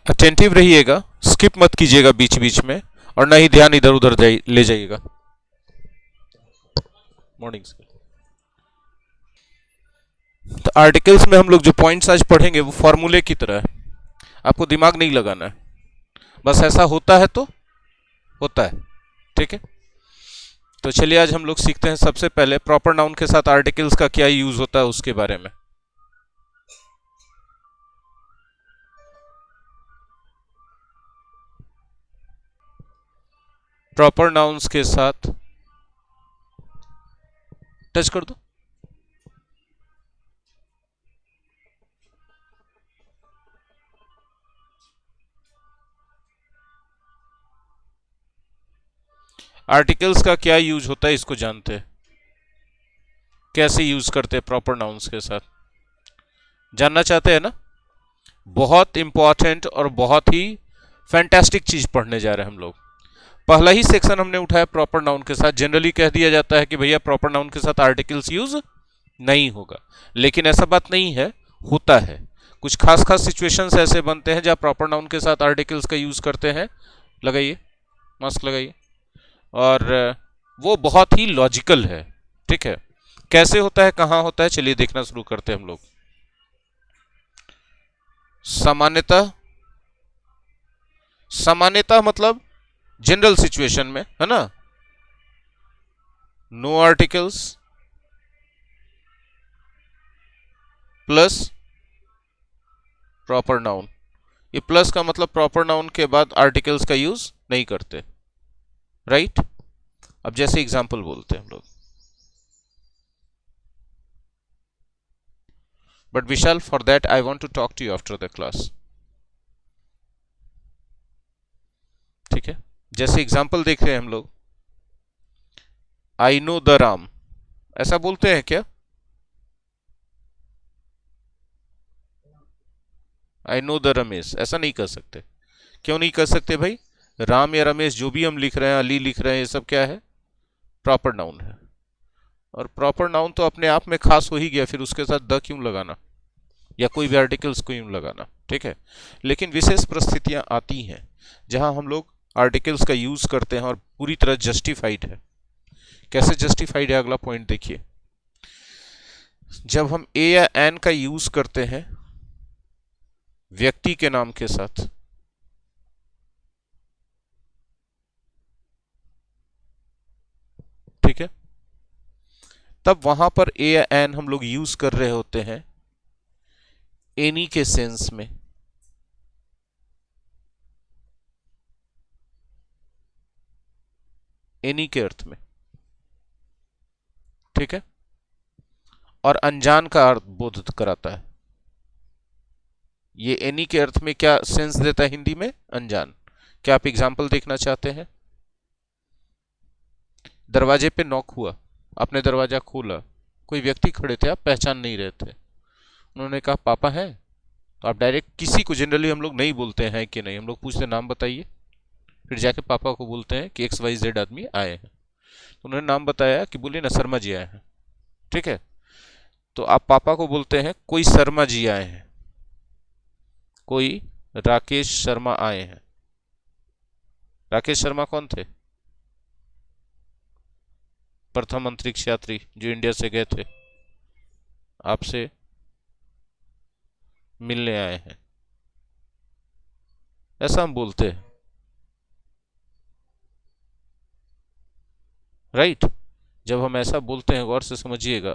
Attentive रहिएगा, skip मत कीजिएगा बीच बीच में, और ना ही ध्यान इधर उधर ले जाइएगा। मॉर्निंग। तो आर्टिकल्स में हम लोग जो पॉइंट्स आज पढ़ेंगे वो फॉर्मूले की तरह है, आपको दिमाग नहीं लगाना है, बस ऐसा होता है तो होता है। ठीक है, तो चलिए आज हम लोग सीखते हैं सबसे पहले प्रॉपर नाउन के साथ आर्टिकल्स का क्या यूज होता है उसके बारे में। प्रॉपर नाउन्स के साथ टच कर दो। आर्टिकल्स का क्या यूज होता है इसको जानते हैं, कैसे यूज करते हैं प्रॉपर नाउन्स के साथ, जानना चाहते हैं ना। बहुत इंपॉर्टेंट और बहुत ही फैंटास्टिक चीज पढ़ने जा रहे हैं हम लोग। पहला ही सेक्शन हमने उठाया प्रॉपर नाउन के साथ। जनरली कह दिया जाता है कि भैया प्रॉपर नाउन के साथ आर्टिकल्स यूज नहीं होगा, लेकिन ऐसा बात नहीं है, होता है। कुछ खास खास सिचुएशंस ऐसे बनते हैं जहां प्रॉपर नाउन के साथ आर्टिकल्स का यूज करते हैं। लगाइए, मास्क लगाइए। और वो बहुत ही लॉजिकल है। ठीक है, कैसे होता है, कहां होता है, चलिए देखना शुरू करते हैं हम लोग। सामान्यतः, सामान्यतः मतलब जनरल सिचुएशन में, है ना। No articles plus proper noun. ये प्लस का मतलब प्रॉपर नाउन के बाद आर्टिकल्स का यूज नहीं करते, राइट। अब जैसे एग्जांपल बोलते हैं हम लोग, but Vishal for that I want to talk to you after the class. ठीक है, जैसे एग्जांपल देख रहे हैं हम लोग, आई नो द राम, ऐसा बोलते हैं क्या? आई नो द रमेश, ऐसा नहीं कर सकते। क्यों नहीं कर सकते भाई? राम या रमेश जो भी हम लिख रहे हैं, अली लिख रहे हैं, ये सब क्या है? प्रॉपर नाउन है। और प्रॉपर नाउन तो अपने आप में खास हो ही गया, फिर उसके साथ द क्यों लगाना, या कोई भी आर्टिकल्स को क्यों लगाना। ठीक है, लेकिन विशेष परिस्थितियां आती हैं जहां हम लोग आर्टिकल्स का यूज करते हैं और पूरी तरह जस्टिफाइड है। कैसे जस्टिफाइड है, अगला पॉइंट देखिए। जब हम ए या एन का यूज करते हैं व्यक्ति के नाम के साथ, ठीक है, तब वहां पर ए या एन हम लोग यूज कर रहे होते हैं एनी के सेंस में। एनी के अर्थ में, ठीक है, और अनजान का अर्थ बोध कराता है। ये एनी के अर्थ में क्या सेंस देता है हिंदी में? अनजान। क्या आप एग्जाम्पल देखना चाहते हैं? दरवाजे पे नॉक हुआ, आपने दरवाजा खोला, कोई व्यक्ति खड़े थे, आप पहचान नहीं रहे थे, उन्होंने कहा पापा हैं, तो आप डायरेक्ट किसी को, जनरली हम लोग नहीं बोलते हैं कि नहीं, हम लोग पूछते नाम बताइए, फिर जाके पापा को बोलते हैं कि एक्स वाई जेड आदमी आए हैं। तो उन्होंने नाम बताया कि बोलिए ना शर्मा जी आए हैं। ठीक है, तो आप पापा को बोलते हैं कोई शर्मा जी आए हैं, कोई राकेश शर्मा आए हैं। राकेश शर्मा कौन थे? प्रथम अंतरिक्ष यात्री जो इंडिया से गए थे, आपसे मिलने आए हैं, ऐसा हम बोलते हैं, राइट। जब हम ऐसा बोलते हैं, गौर से समझिएगा,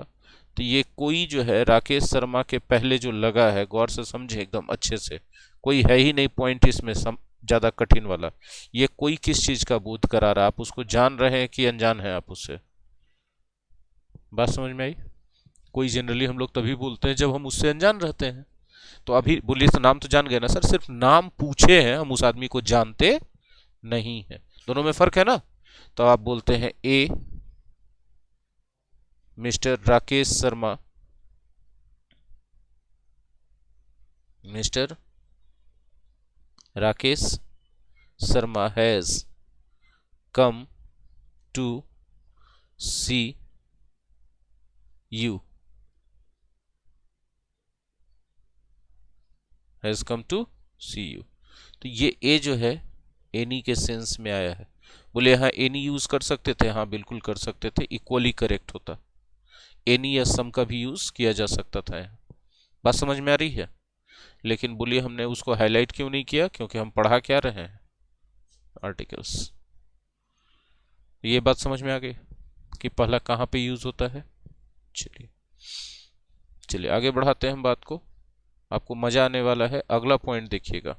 तो ये कोई जो है राकेश शर्मा के पहले जो लगा है, गौर से समझे एकदम अच्छे से, कोई है ही नहीं पॉइंट इसमें ज्यादा कठिन वाला। ये कोई किस चीज का बोध करा रहा है, आप उसको जान रहे हैं कि अनजान है आप उससे? बात समझ में आई? कोई जनरली हम लोग तभी बोलते हैं जब हम उससे अनजान रहते हैं। तो अभी बोलिए, तो नाम तो जान गए ना सर, सिर्फ नाम पूछे हैं, हम उस आदमी को जानते नहीं है। दोनों में फर्क है ना। तो आप बोलते हैं ए mister Rakesh Sharma, mister Rakesh Sharma has come to see you, has come to see you. तो ये ए जो है एनी के सेंस में आया है। बोले हाँ एनी यूज कर सकते थे, हाँ बिल्कुल कर सकते थे, इक्वली करेक्ट होता। एनी या सम का भी यूज किया जा सकता था यहाँ। बात समझ में आ रही है? लेकिन बोलिए हमने उसको हाईलाइट क्यों नहीं किया, क्योंकि हम पढ़ा क्या रहे हैं, आर्टिकल्स। ये बात समझ में आ गई कि पहला कहाँ पे यूज होता है। चलिए चलिए आगे बढ़ाते हैं हम बात को, आपको मजा आने वाला है। अगला पॉइंट देखिएगा,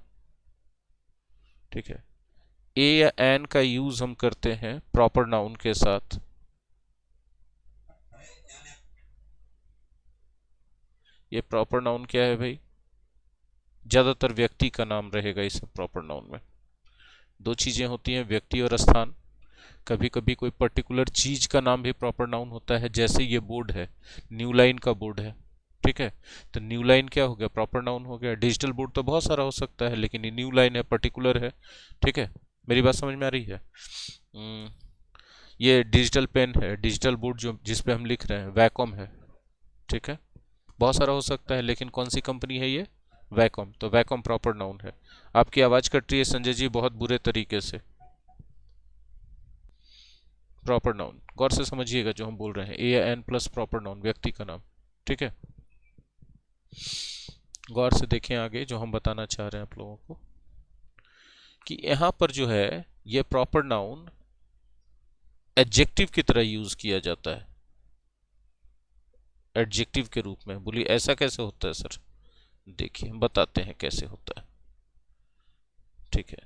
ठीक है। ए या एन का यूज हम करते हैं प्रॉपर नाउन के साथ। ये प्रॉपर नाउन क्या है भाई? ज्यादातर व्यक्ति का नाम रहेगा इस प्रॉपर नाउन में। दो चीजें होती हैं, व्यक्ति और स्थान। कभी कभी कोई पर्टिकुलर चीज का नाम भी प्रॉपर नाउन होता है, जैसे ये बोर्ड है, न्यू लाइन का बोर्ड है, ठीक है। तो न्यू लाइन क्या हो गया, प्रॉपर नाउन हो गया। डिजिटल बोर्ड तो बहुत सारा हो सकता है, लेकिन ये न्यू लाइन है, पर्टिकुलर है, ठीक है। मेरी बात समझ में आ रही है? ये डिजिटल पेन है, डिजिटल बोर्ड जो जिस पे हम लिख रहे हैं, वैकॉम है, ठीक है। बहुत सारा हो सकता है, लेकिन कौन सी कंपनी है ये, वैकॉम। तो वैकॉम प्रॉपर नाउन है। आपकी आवाज कट रही है संजय जी बहुत बुरे तरीके से। प्रॉपर नाउन गौर से समझिएगा जो हम बोल रहे हैं, ए या एन प्लस प्रॉपर नाउन, व्यक्ति का नाम, ठीक है। गौर से देखें आगे जो हम बताना चाह रहे हैं आप लोगों को, कि यहां पर जो है ये प्रॉपर नाउन एडजेक्टिव की तरह यूज किया जाता है, एडजेक्टिव के रूप में। बोलिए ऐसा कैसे होता है सर? देखिए हम बताते हैं कैसे होता है, ठीक है।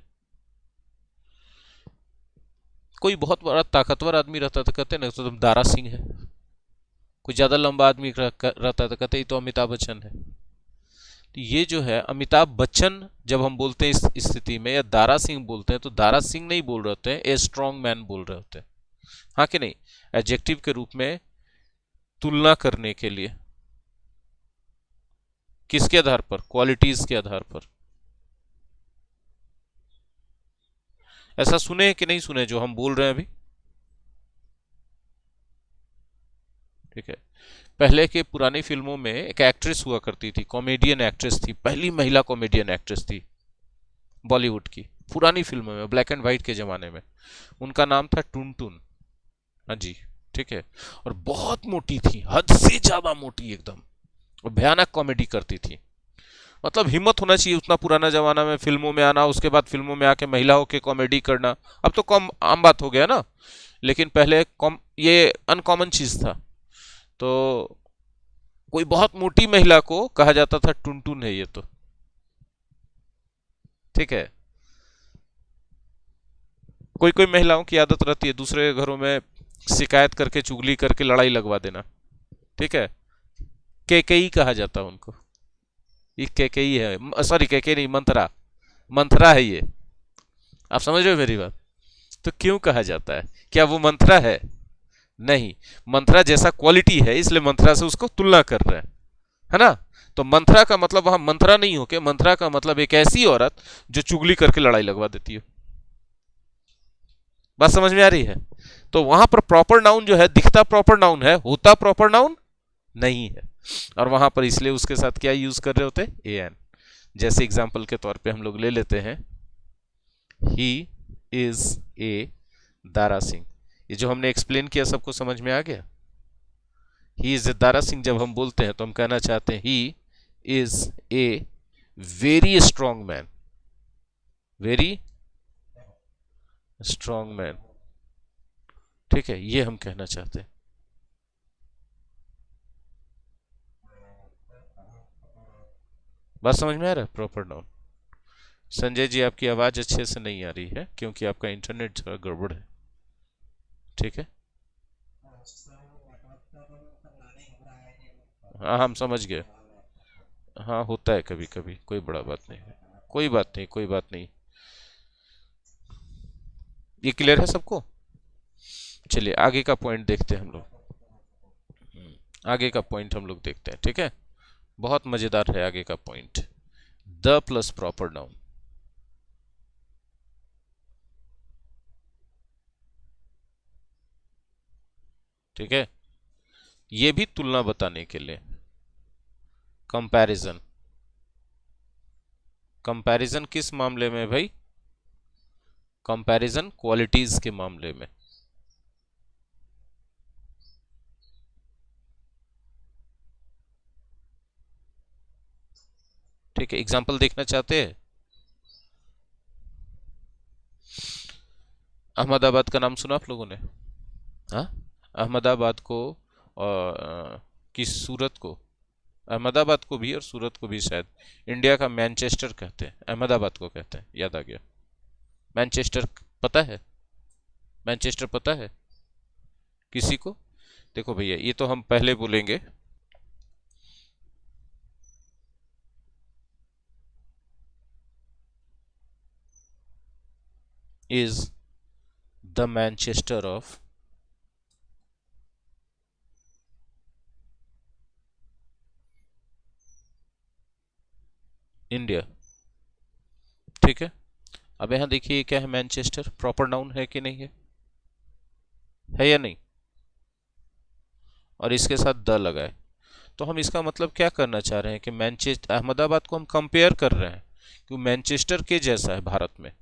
कोई बहुत बड़ा ताकतवर आदमी रहता था, कहते ना तो तुम दारा सिंह है। कोई ज्यादा लंबा आदमी रहता था, कहते ये तो अमिताभ बच्चन है। तो ये जो है अमिताभ बच्चन जब हम बोलते हैं इस स्थिति में, या दारा सिंह बोलते हैं, तो दारा सिंह नहीं बोल रहे होते हैं, ए स्ट्रॉन्ग मैन बोल रहे होते हैं, हाँ कि नहीं? एडजेक्टिव के रूप में तुलना करने के लिए, किसके आधार पर, क्वालिटीज के आधार पर। ऐसा सुने कि नहीं सुने जो हम बोल रहे हैं अभी, ठीक है। पहले के पुरानी फिल्मों में एक एक्ट्रेस हुआ करती थी, कॉमेडियन एक्ट्रेस थी, पहली महिला कॉमेडियन एक्ट्रेस थी बॉलीवुड की, पुरानी फिल्मों में, ब्लैक एंड व्हाइट के जमाने में। उनका नाम था टुनटुन, हाँ जी, ठीक है। और बहुत मोटी थी, हद से ज्यादा मोटी एकदम, और भयानक कॉमेडी करती थी। मतलब हिम्मत होना चाहिए उतना पुराना जमाना में फिल्मों में आना, उसके बाद फिल्मों में आके महिलाओं के कॉमेडी करना। अब तो कम आम बात हो गया ना, लेकिन पहले ये अनकॉमन चीज था। तो कोई बहुत मोटी महिला को कहा जाता था टुनटुन है ये तो, ठीक है। कोई कोई महिलाओं की आदत रहती है दूसरे घरों में शिकायत करके, चुगली करके लड़ाई लगवा देना, ठीक है। केकई कहा जाता है उनको, ये केकई है, सॉरी केकई नहीं, मंथरा, मंथरा है ये। आप समझ रहे हो मेरी बात? तो क्यों कहा जाता है, क्या वो मंथरा है? नहीं, मंथरा जैसा क्वालिटी है, इसलिए मंथरा से उसको तुलना कर रहे हैं, है ना। तो मंथरा का मतलब वहां मंथरा नहीं हो के, मंथरा का मतलब एक ऐसी औरत जो चुगली करके लड़ाई लगवा देती है। बात समझ में आ रही है? तो वहां पर प्रॉपर नाउन जो है दिखता प्रॉपर नाउन है, होता प्रॉपर नाउन नहीं है। और वहां पर इसलिए उसके साथ क्या यूज कर रहे होते, ए एन। जैसे एग्जांपल के तौर पे हम लोग ले लेते हैं, he is a Dara Singh. ये जो हमने एक्सप्लेन किया सबको समझ में आ गया? He is a Dara Singh जब हम बोलते हैं तो हम कहना चाहते हैं he is a very strong man, very strong man, ठीक है। ये हम कहना चाहते हैं। बात समझ में आ रहा है? Proper noun. संजय जी आपकी आवाज अच्छे से नहीं आ रही है, क्योंकि आपका इंटरनेट थोड़ा गड़बड़ है, ठीक है। हाँ हम समझ गए। हाँ होता है कभी कभी, कोई बड़ा बात नहीं है, कोई बात नहीं, कोई बात नहीं। ये क्लियर है सबको? चलिए आगे का पॉइंट देखते हैं हम लोग। आगे का पॉइंट हम लोग देखते हैं, ठीक है। बहुत मजेदार है आगे का point, the plus proper noun, ठीक है। ये भी तुलना बताने के लिए, कंपैरिजन, कंपैरिजन किस मामले में भाई? कंपैरिजन क्वालिटीज के मामले में। ठीक है, एग्जाम्पल देखना चाहते हैं? अहमदाबाद का नाम सुना आप लोगों ने? हाँ, अहमदाबाद को और कि सूरत को, अहमदाबाद को भी और सूरत को भी शायद इंडिया का मैनचेस्टर कहते हैं, अहमदाबाद को कहते हैं, याद आ गया। मैनचेस्टर पता है? मैनचेस्टर पता है किसी को? देखो भैया, ये तो हम पहले बोलेंगे, is the Manchester of India. ठीक है, अब यहां देखिए क्या है, मैनचेस्टर प्रॉपर नाउन है कि नहीं है या नहीं? और इसके साथ द लगाए, तो हम इसका मतलब क्या करना चाह रहे हैं कि मैनचेस्टर, अहमदाबाद को हम कंपेयर कर रहे हैं कि मैनचेस्टर के जैसा है भारत में।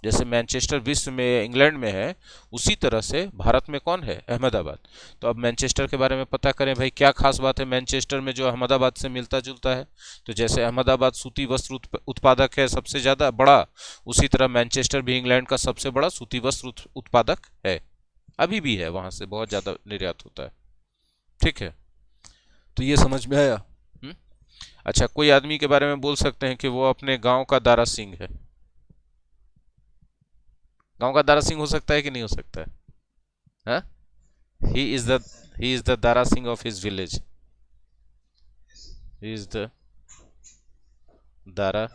जैसे मैनचेस्टर विश्व में इंग्लैंड में है, उसी तरह से भारत में कौन है? अहमदाबाद। तो अब मैनचेस्टर के बारे में पता करें भाई, क्या खास बात है मैनचेस्टर में जो अहमदाबाद से मिलता जुलता है? तो जैसे अहमदाबाद सूती वस्त्र उत्पादक है सबसे ज़्यादा बड़ा, उसी तरह मैनचेस्टर भी इंग्लैंड का सबसे बड़ा सूती वस्त्र उत्पादक है, अभी भी है, वहाँ से बहुत ज़्यादा निर्यात होता है। ठीक है, तो ये समझ में आया? अच्छा, कोई आदमी के बारे में बोल सकते हैं कि वो अपने गांव का दारा सिंह है। गांव का दारा सिंह हो सकता है कि नहीं हो सकता है? हाँ, he is the he is the Dara Singh of his village, he is the Dara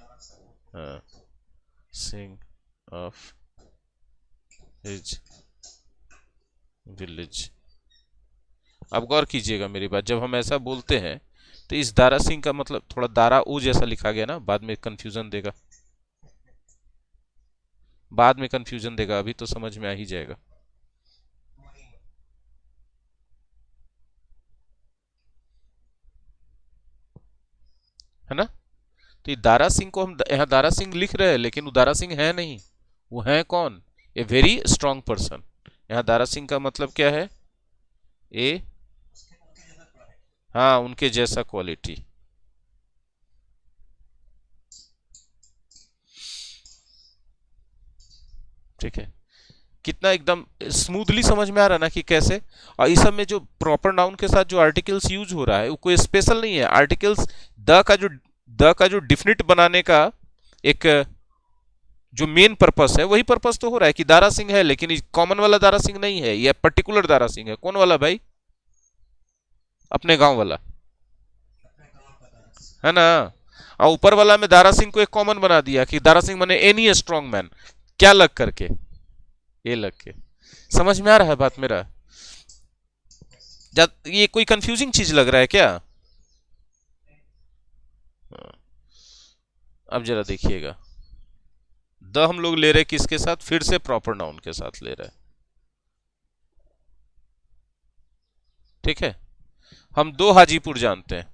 Singh of his village। अब गौर कीजिएगा मेरी बात, जब हम ऐसा बोलते हैं तो इस दारा सिंह का मतलब थोड़ा दारा ऊ जैसा लिखा गया ना, बाद में कंफ्यूजन देगा, बाद में कंफ्यूजन देगा, अभी तो समझ में आ ही जाएगा। है ना? तो ये दारा सिंह को हम यहाँ दारा सिंह लिख रहे हैं, लेकिन वो दारा सिंह है नहीं। वो है कौन? A very strong person. यहाँ दारा सिंह का मतलब क्या है? ए, हाँ, उनके जैसा क्वालिटी। ठीक है, कितना एकदम स्मूथली समझ में आ रहा है ना कि कैसे। और इस सब में जो प्रॉपर नाउन के साथ जो आर्टिकल्स यूज हो रहा है वो कोई स्पेशल नहीं है। आर्टिकल्स द का जो डिफिनिट बनाने का एक जो मेन पर्पस है, वही पर्पस तो हो रहा है कि दारा सिंह है, लेकिन कॉमन वाला दारा सिंह नहीं है, यह पर्टिकुलर दारा सिंह है। कौन वाला भाई? अपने गांव वाला, है ना? और ऊपर वाला में दारा सिंह को एक कॉमन बना दिया कि दारा सिंह माने एनी स्ट्रॉन्ग मैन, क्या लग करके, ये लग के। समझ में आ रहा है बात मेरा? ये कोई कंफ्यूजिंग चीज लग रहा है क्या? अब जरा देखिएगा, द हम लोग ले रहे किसके साथ? फिर से प्रॉपर नाउन के साथ ले रहे हैं। ठीक है, हम दो हाजीपुर जानते हैं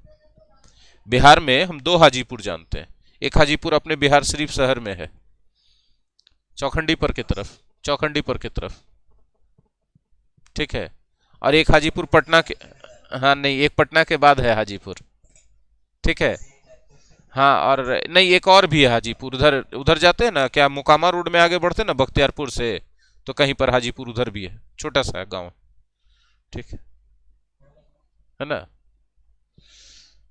बिहार में, हम दो हाजीपुर जानते हैं। एक हाजीपुर अपने बिहार शरीफ शहर में है, चौखंडी पर की तरफ, चौखंडी पर की तरफ। ठीक है, और एक हाजीपुर पटना के, हाँ नहीं, एक पटना के बाद है हाजीपुर। ठीक है, हाँ, और नहीं, एक और भी है हाजीपुर, उधर उधर जाते हैं ना, क्या मोकामा रोड में आगे बढ़ते हैं ना बख्तियारपुर से, तो कहीं पर हाजीपुर उधर भी है, छोटा सा गांव। ठीक है ना?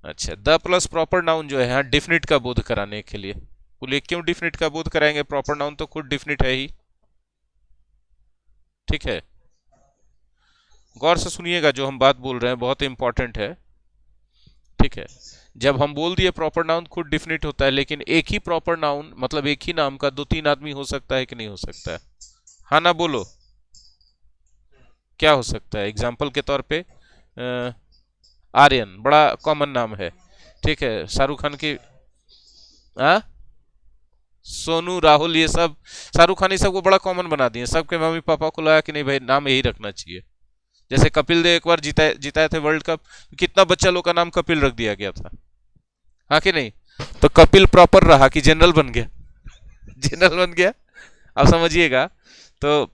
अच्छा, द प्लस प्रॉपर नाउन जो है यहाँ डिफिनिट का बोध कराने के लिए। बोलिए क्यों डिफिनिट का बोध कराएंगे? प्रॉपर नाउन तो खुद डिफिनिट है ही। ठीक है, गौर से सुनिएगा, जो हम बात बोल रहे हैं बहुत इंपॉर्टेंट है। ठीक है, जब हम बोल दिए प्रॉपर नाउन खुद डिफिनिट होता है, लेकिन एक ही प्रॉपर नाउन मतलब एक ही नाम का दो तीन आदमी हो सकता है कि नहीं हो सकता है? हाँ ना, बोलो क्या हो सकता है? एग्जाम्पल के तौर पे आर्यन बड़ा कॉमन नाम है। ठीक है, शाहरुख खान की, हाँ, सोनू, राहुल, ये सब शाहरुख खान, ये सबको बड़ा कॉमन बना दिए। सबके मम्मी पापा को लगा कि नहीं भाई नाम यही रखना चाहिए। जैसे कपिल देव एक बार जिताए थे वर्ल्ड कप, कितना बच्चा लोग का नाम कपिल रख दिया गया था, हाँ कि नहीं? तो कपिल प्रॉपर रहा कि जनरल बन गया? जनरल बन गया। अब समझिएगा। तो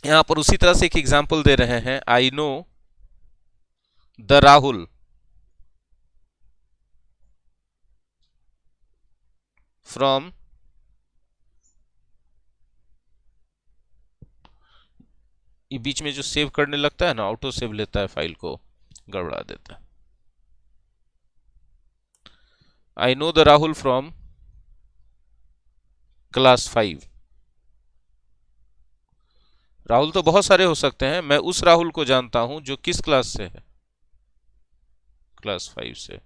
यहां पर उसी तरह से एक एग्जाम्पल दे रहे हैं, I know the Rahul from, ये बीच में जो सेव करने लगता है ना, ऑटो सेव लेता है फाइल को, गड़बड़ा देता है। I know the Rahul from class 5। Rahul तो बहुत सारे हो सकते हैं, मैं उस राहुल को जानता हूं जो किस क्लास से है? क्लास 5 से।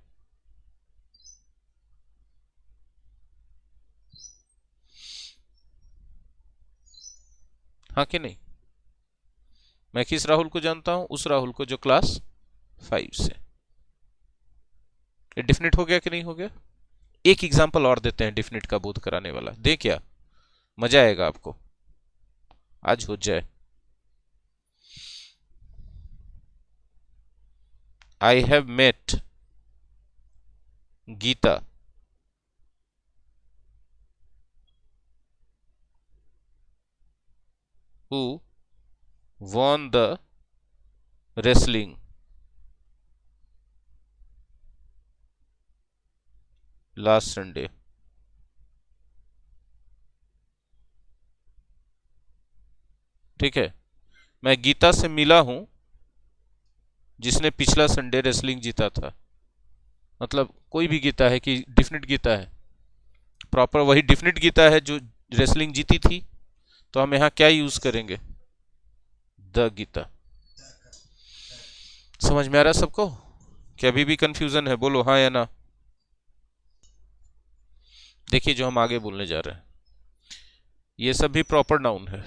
हाँ कि नहीं? मैं किस राहुल को जानता हूं? उस राहुल को जो क्लास 5 से। ये डिफिनिट हो गया कि नहीं हो गया? एक एग्जांपल और देते हैं डिफिनिट का बोध कराने वाला, दे क्या? मजा आएगा आपको, आज हो जाए। I have met Geeta who won the wrestling last Sunday। ठीक है, मैं गीता से मिला हूं जिसने पिछला संडे रेसलिंग जीता था। मतलब कोई भी गीता है कि डिफिनिट गीता है? प्रॉपर वही डिफिनिट गीता है जो रेसलिंग जीती थी। तो हम यहाँ क्या यूज करेंगे? द गीता। समझ में आ रहा है सबको? क्या अभी भी कंफ्यूजन है? बोलो हाँ या ना। देखिए जो हम आगे बोलने जा रहे हैं ये सब भी प्रॉपर नाउन है।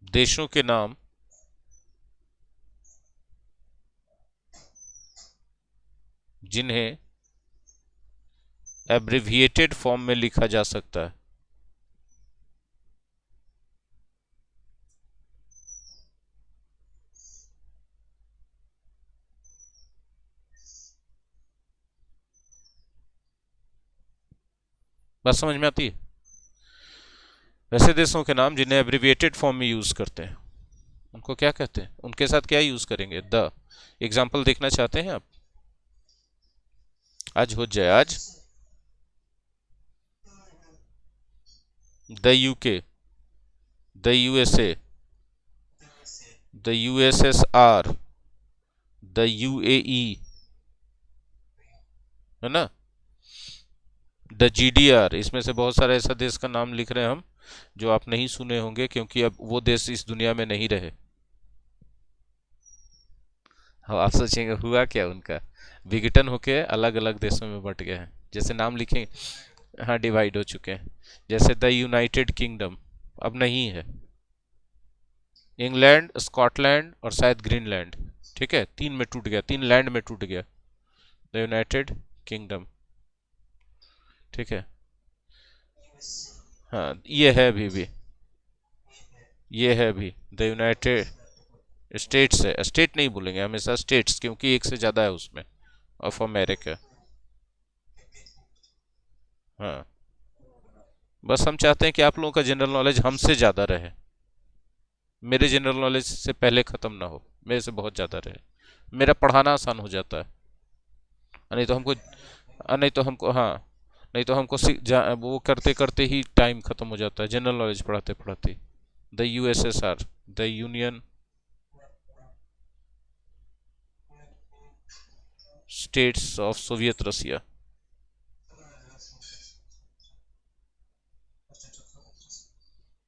देशों के नाम जिन्हें एब्रिविएटेड फॉर्म में लिखा जा सकता है। बात समझ में आती है? वैसे देशों के नाम जिन्हें एब्रिविएटेड फॉर्म में यूज करते हैं उनको क्या कहते हैं? उनके साथ क्या यूज करेंगे? द। एग्जाम्पल देखना चाहते हैं आप? आज हो जाए आज। The UK, the USA, the USSR, the UAE, है ना, द जीडीआर। इसमें से बहुत सारे ऐसा देश का नाम लिख रहे हैं हम जो आप नहीं सुने होंगे क्योंकि अब वो देश इस दुनिया में नहीं रहे। हाँ, आप सोचेंगे हुआ क्या उनका? विघटन होके अलग अलग देशों में बट गए हैं। जैसे नाम लिखें, हाँ डिवाइड हो चुके हैं। जैसे द यूनाइटेड किंगडम अब नहीं है। इंग्लैंड, स्कॉटलैंड और शायद ग्रीनलैंड, ठीक है, तीन में टूट गया, तीन लैंड में टूट गया द यूनाइटेड किंगडम। ठीक है, हाँ ये है अभी भी, ये है भी द यूनाइटेड स्टेट्स है। स्टेट नहीं बोलेंगे हमेशा, स्टेट्स, क्योंकि एक से ज़्यादा है उसमें, ऑफ अमेरिका। हाँ, बस हम चाहते हैं कि आप लोगों का जनरल नॉलेज हमसे ज़्यादा रहे, मेरे जनरल नॉलेज से पहले ख़त्म ना हो, मेरे से बहुत ज़्यादा रहे। मेरा पढ़ाना आसान हो जाता है। नहीं तो हमको, नहीं तो हमको, हाँ, नहीं तो हमको वो करते करते ही टाइम ख़त्म हो जाता है जनरल नॉलेज पढ़ाते पढ़ाते। The USSR, the union states of Soviet Russia.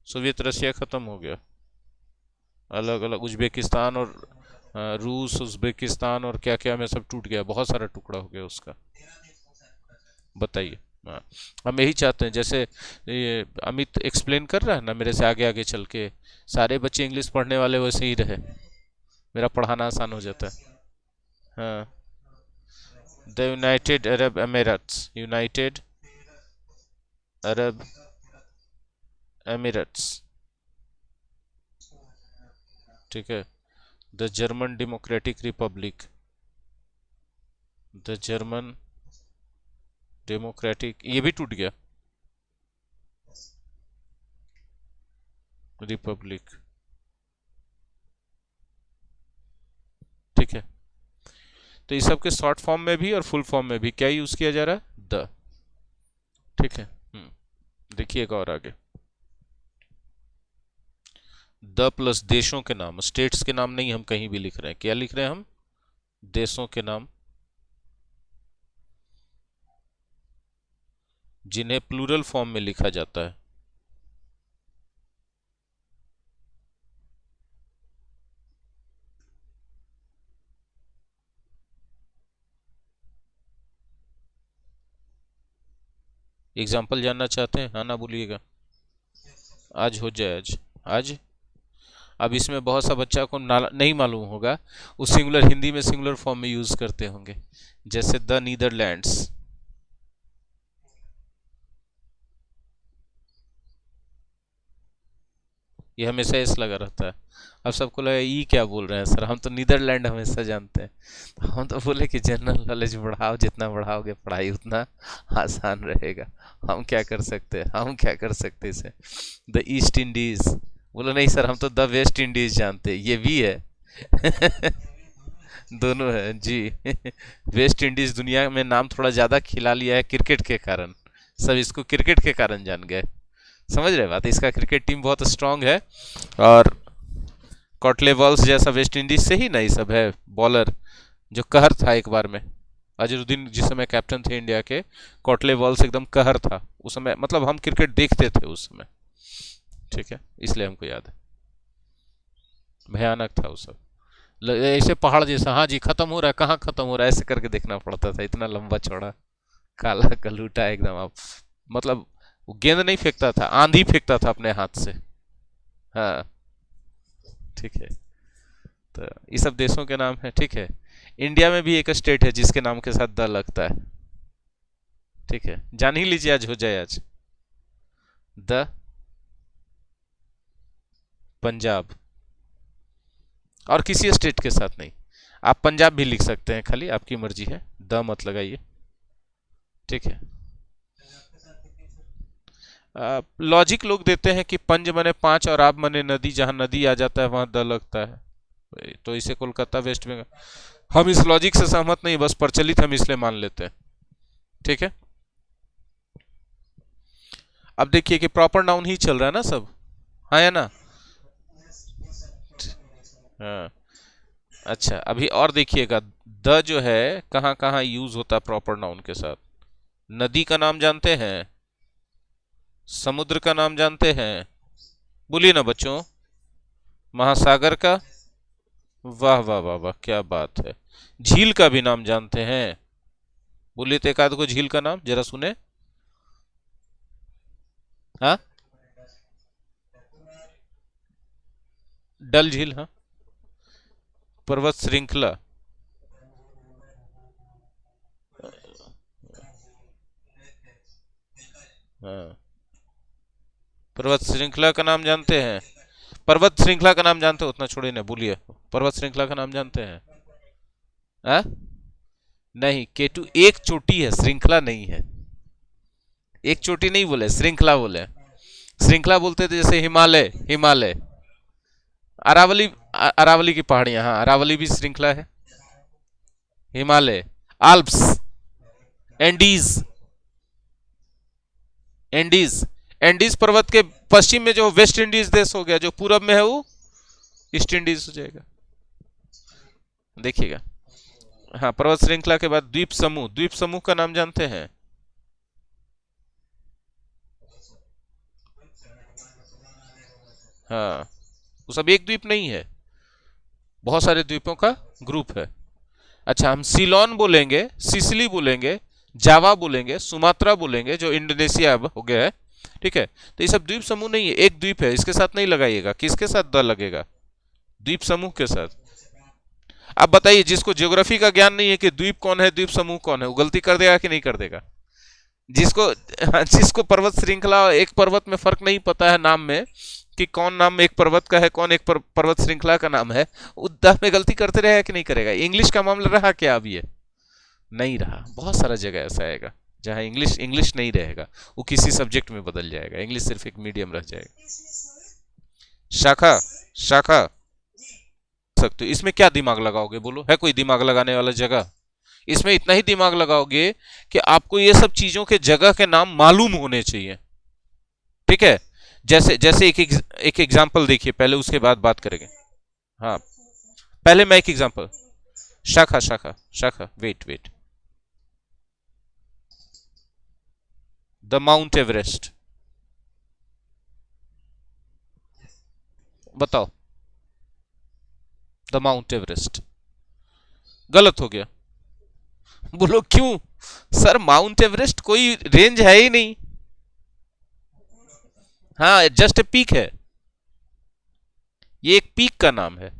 Soviet Russia ख़त्म हो गया, अलग अलग उज्बेकिस्तान और रूस, उज्बेकिस्तान और क्या क्या में सब टूट गया, बहुत सारा टुकड़ा हो गया उसका। बताइए। हाँ, हम यही चाहते हैं, जैसे ये अमित एक्सप्लेन कर रहा है ना मेरे से आगे आगे चल के, सारे बच्चे इंग्लिश पढ़ने वाले वैसे ही रहे, मेरा पढ़ाना आसान हो जाता है। हाँ, the United Arab Emirates, United Arab Emirates. ठीक है, the German democratic Republic, the German democratic, ये भी टूट गया, रिपब्लिक। ठीक है, तो इस सब के शॉर्ट फॉर्म में भी और फुल फॉर्म में भी क्या यूज किया जा रहा है, द। ठीक है, देखिएगा और आगे, द प्लस देशों के नाम, स्टेट्स के नाम नहीं हम कहीं भी लिख रहे हैं, क्या लिख रहे हैं हम, देशों के नाम, जिन्हें प्लूरल फॉर्म में लिखा जाता है। एग्जाम्पल जानना चाहते हैं, हाँ ना बोलिएगा, आज हो जाए, आज आज। अब इसमें बहुत सा बच्चा को नहीं मालूम होगा, उस सिंगुलर हिंदी में सिंगुलर फॉर्म में यूज करते होंगे, जैसे द नीदरलैंड्स। ये हमेशा एस लगा रहता है। अब सबको लगा ई क्या बोल रहे हैं सर, हम तो नीदरलैंड हमेशा जानते हैं। तो हम तो बोले कि जनरल नॉलेज बढ़ाओ, जितना बढ़ाओगे पढ़ाई उतना आसान रहेगा। हम क्या कर सकते हैं, हम क्या कर सकते इसे, द ईस्ट इंडीज। बोलो नहीं सर, हम तो द वेस्ट इंडीज जानते हैं, ये भी है दोनों है जी वेस्ट इंडीज दुनिया में नाम थोड़ा ज्यादा खिला लिया है क्रिकेट के कारण, सब इसको क्रिकेट के कारण जान गए। समझ रहे बात, इसका क्रिकेट टीम बहुत स्ट्रांग है, और कॉटले बॉल्स जैसा वेस्ट इंडीज से ही नहीं सब है बॉलर, जो कहर था एक बार में। अजरुद्दीन जिस समय कैप्टन थे इंडिया के, कॉटले बॉल्स एकदम कहर था उस समय, मतलब हम क्रिकेट देखते थे उस समय। ठीक है, इसलिए हमको याद है, भयानक था वो सब। ऐसे पहाड़ जैसा, हाँ जी खत्म हो रहा है, कहाँ खत्म हो रहा है, ऐसे करके देखना पड़ता था, इतना लंबा चौड़ा काला कलूटा एकदम। आप मतलब वो गेंद नहीं फेंकता था, आंधी फेंकता था अपने हाथ से। हाँ ठीक है, तो ये सब देशों के नाम है। ठीक है, इंडिया में भी एक स्टेट है जिसके नाम के साथ द लगता है। ठीक है, जान ही लीजिए, आज हो जाए, आज द पंजाब, और किसी स्टेट के साथ नहीं। आप पंजाब भी लिख सकते हैं, खाली आपकी मर्जी है, द मत लगाइए। ठीक है, लॉजिक लोग देते हैं कि पंज मने पांच और आप मने नदी, जहां नदी आ जाता है वहां द लगता है, तो इसे कोलकाता वेस्ट बंगाल। हम इस लॉजिक से सहमत नहीं, बस प्रचलित हम इसलिए मान लेते हैं। ठीक है, अब देखिए कि प्रॉपर नाउन ही चल रहा है ना सब, हाँ या ना। हाँ, अच्छा अभी और देखिएगा, द जो है कहाँ कहाँ यूज होता है प्रॉपर नाउन के साथ। नदी का नाम जानते हैं, समुद्र का नाम जानते हैं, बोलिए ना बच्चों, महासागर का, वाह वाह वाह वाह क्या बात है। झील का भी नाम जानते हैं, बोलिए तो एक आध को झील का नाम जरा सुने। हाँ, डल झील, हाँ, पर्वत श्रृंखला, हाँ, पर्वत श्रृंखला का नाम जानते हैं, पर्वत श्रृंखला का नाम जानते हो, उतना छोड़िए ना, बोलिए पर्वत श्रृंखला का नाम जानते हैं। हाँ, नहीं, केटू एक चोटी है, श्रृंखला नहीं है। एक चोटी नहीं बोले, श्रृंखला बोले। श्रृंखला बोलते थे जैसे हिमालय, हिमालय, अरावली, अरावली की पहाड़ियां, हाँ अरावली भी श्रृंखला है। Himalaya, Alps, Andes, Andes, Andes पर्वत के पश्चिम में जो वेस्ट इंडीज देश हो गया, जो पूरब में है वो ईस्ट इंडीज हो जाएगा। देखिएगा, हाँ पर्वत श्रृंखला के बाद द्वीप समूह, द्वीप समूह का नाम जानते हैं। हाँ, वो सब एक द्वीप नहीं है, बहुत सारे द्वीपों का ग्रुप है। अच्छा, हम सीलोन बोलेंगे, सिसिली बोलेंगे, जावा बोलेंगे, सुमात्रा बोलेंगे, जो इंडोनेशिया अब हो गया है। ठीक है, तो ये सब द्वीप समूह नहीं है, एक द्वीप है, इसके साथ नहीं लगाइएगा। किसके साथ द लगेगा, द्वीप समूह के साथ। अब बताइए, जिसको ज्योग्राफी का ज्ञान नहीं है कि द्वीप कौन है, द्वीप समूह कौन है, वो गलती कर देगा कि नहीं कर देगा। जिसको जिसको पर्वत श्रृंखला, एक पर्वत में फर्क नहीं पता है नाम में, कि कौन नाम एक पर्वत का है, कौन एक पर्वत श्रृंखला का नाम है, उद्दा में गलती करते रहेगा कि नहीं करेगा? इंग्लिश का मामला रहा क्या अभी? ये नहीं रहा। बहुत सारा जगह ऐसा आएगा जहां इंग्लिश इंग्लिश नहीं रहेगा, वो किसी सब्जेक्ट में बदल जाएगा, इंग्लिश सिर्फ एक मीडियम रह जाएगा। शाखा, शाखा सकते हो। इसमें क्या दिमाग लगाओगे बोलो? है कोई दिमाग लगाने वाला जगह? इसमें इतना ही दिमाग लगाओगे कि आपको ये सब चीजों के जगह के नाम मालूम होने चाहिए। ठीक है, जैसे जैसे एक एग्जांपल देखिए पहले, उसके बाद बात करेंगे। हाँ, पहले मैं एक example. Shakha, Shakha, Shakha, wait wait, the Mount Everest, बताओ। द माउंट एवरेस्ट गलत हो गया। बोलो क्यों? सर माउंट एवरेस्ट कोई रेंज है ही नहीं। हाँ, जस्ट ए पीक है, ये एक पीक का नाम है।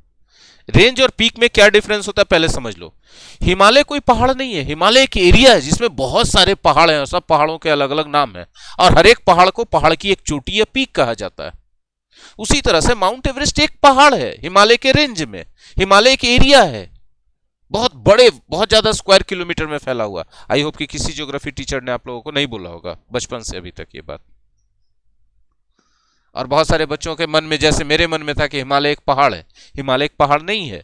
रेंज और पीक में क्या डिफरेंस होता है पहले समझ लो। हिमालय कोई पहाड़ नहीं है, हिमालय एक एरिया है जिसमें बहुत सारे पहाड़ हैं और सब पहाड़ों के अलग अलग नाम हैं, और हर एक पहाड़ को पहाड़ की एक चोटी या पीक कहा जाता है। उसी तरह से माउंट एवरेस्ट एक पहाड़ है हिमालय के रेंज में। हिमालय एक एरिया है, बहुत बड़े, बहुत ज्यादा स्क्वायर किलोमीटर में फैला हुआ। आई होप कि किसी ज्योग्राफी टीचर ने आप लोगों को नहीं बोला होगा बचपन से अभी तक ये बात। और बहुत सारे बच्चों के मन में, जैसे मेरे मन में था कि हिमालय एक पहाड़ है। हिमालय एक पहाड़ नहीं है,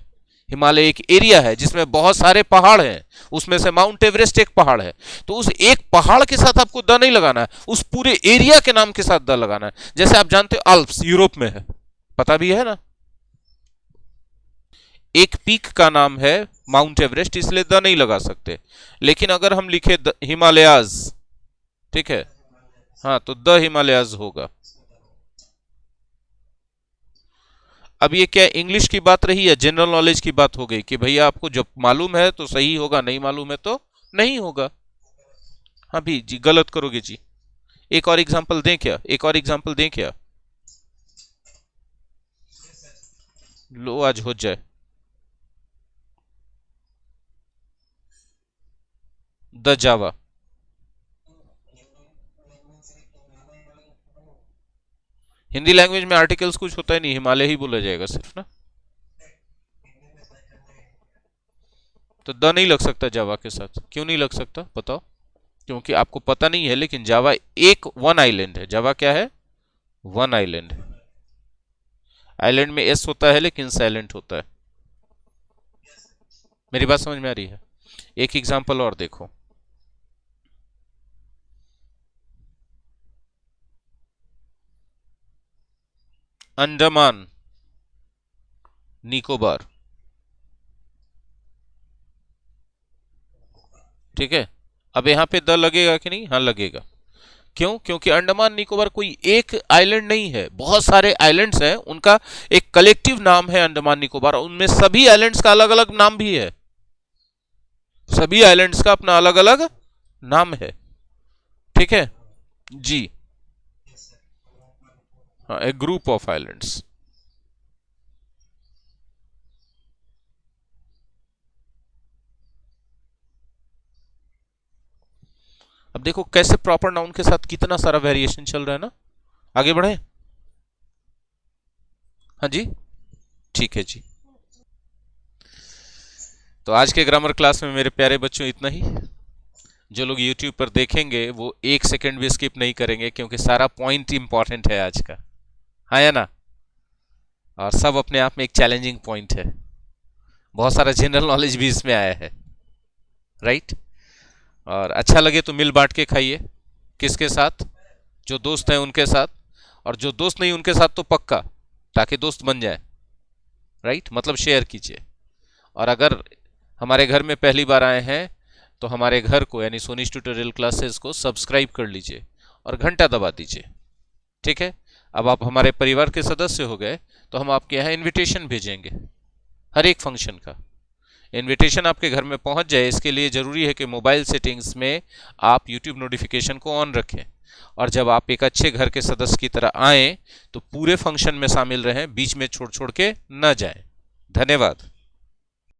हिमालय एक एरिया है जिसमें बहुत सारे पहाड़ हैं, उसमें से माउंट एवरेस्ट एक पहाड़ है। तो उस एक पहाड़ के साथ आपको द नहीं लगाना है, उस पूरे एरिया के नाम के साथ द लगाना है। जैसे आप जानते हो अल्प्स यूरोप में है, पता भी है ना। एक पीक का नाम है माउंट एवरेस्ट, इसलिए द नहीं लगा सकते। लेकिन अगर हम लिखे हिमालयाज, ठीक है, हाँ, तो द हिमालयाज होगा। अब ये क्या इंग्लिश की बात रही है, जनरल नॉलेज की बात हो गई कि भैया आपको जब मालूम है तो सही होगा, नहीं मालूम है तो नहीं होगा। हाँ भी जी, गलत करोगे जी। एक और एग्जांपल दें क्या? एक और एग्जांपल दें क्या? लो आज हो जाए। द जावा, हिंदी लैंग्वेज में आर्टिकल्स कुछ होता ही नहीं, हिमालय ही बोला जाएगा सिर्फ ना। तो द नहीं लग सकता जावा के साथ। क्यों नहीं लग सकता बताओ? क्योंकि आपको पता नहीं है, लेकिन जावा एक वन आइलैंड है। जावा क्या है? वन आइलैंड है। आइलैंड में एस होता है लेकिन साइलेंट होता है। मेरी बात समझ में आ रही है? एक एग्जांपल और देखो, अंडमान निकोबार, ठीक है। अब यहां पे द लगेगा कि नहीं? हाँ लगेगा। क्यों? क्योंकि अंडमान निकोबार कोई एक आइलैंड नहीं है, बहुत सारे आइलैंड्स हैं, उनका एक कलेक्टिव नाम है अंडमान निकोबार। उनमें सभी आइलैंड्स का अलग अलग नाम भी है, सभी आइलैंड्स का अपना अलग अलग नाम है, ठीक है जी। हाँ, ए ग्रुप ऑफ आइलैंड्स। अब देखो कैसे प्रॉपर नाउन के साथ कितना सारा वेरिएशन चल रहा है ना। आगे बढ़े? हाँ जी, ठीक है जी। तो आज के ग्रामर क्लास में मेरे प्यारे बच्चों इतना ही। जो लोग YouTube पर देखेंगे वो एक सेकंड भी स्किप नहीं करेंगे, क्योंकि सारा पॉइंट इंपॉर्टेंट है आज का, हाँ या ना। और सब अपने आप में एक चैलेंजिंग पॉइंट है, बहुत सारा जनरल नॉलेज भी इसमें आया है, राइट। और अच्छा लगे तो मिल बांट के खाइए। किसके साथ? जो दोस्त हैं उनके साथ, और जो दोस्त नहीं उनके साथ तो पक्का, ताकि दोस्त बन जाए, राइट। मतलब शेयर कीजिए। और अगर हमारे घर में पहली बार आए हैं तो हमारे घर को, यानी सोनीज ट्यूटोरियल क्लासेस को सब्सक्राइब कर लीजिए और घंटा दबा दीजिए, ठीक है। अब आप हमारे परिवार के सदस्य हो गए तो हम आपके यहाँ इनविटेशन भेजेंगे हर एक फंक्शन का। इनविटेशन आपके घर में पहुंच जाए, इसके लिए ज़रूरी है कि मोबाइल सेटिंग्स में आप यूट्यूब नोटिफिकेशन को ऑन रखें, और जब आप एक अच्छे घर के सदस्य की तरह आएँ तो पूरे फंक्शन में शामिल रहें, बीच में छोड़ छोड़ के न जाएं। धन्यवाद।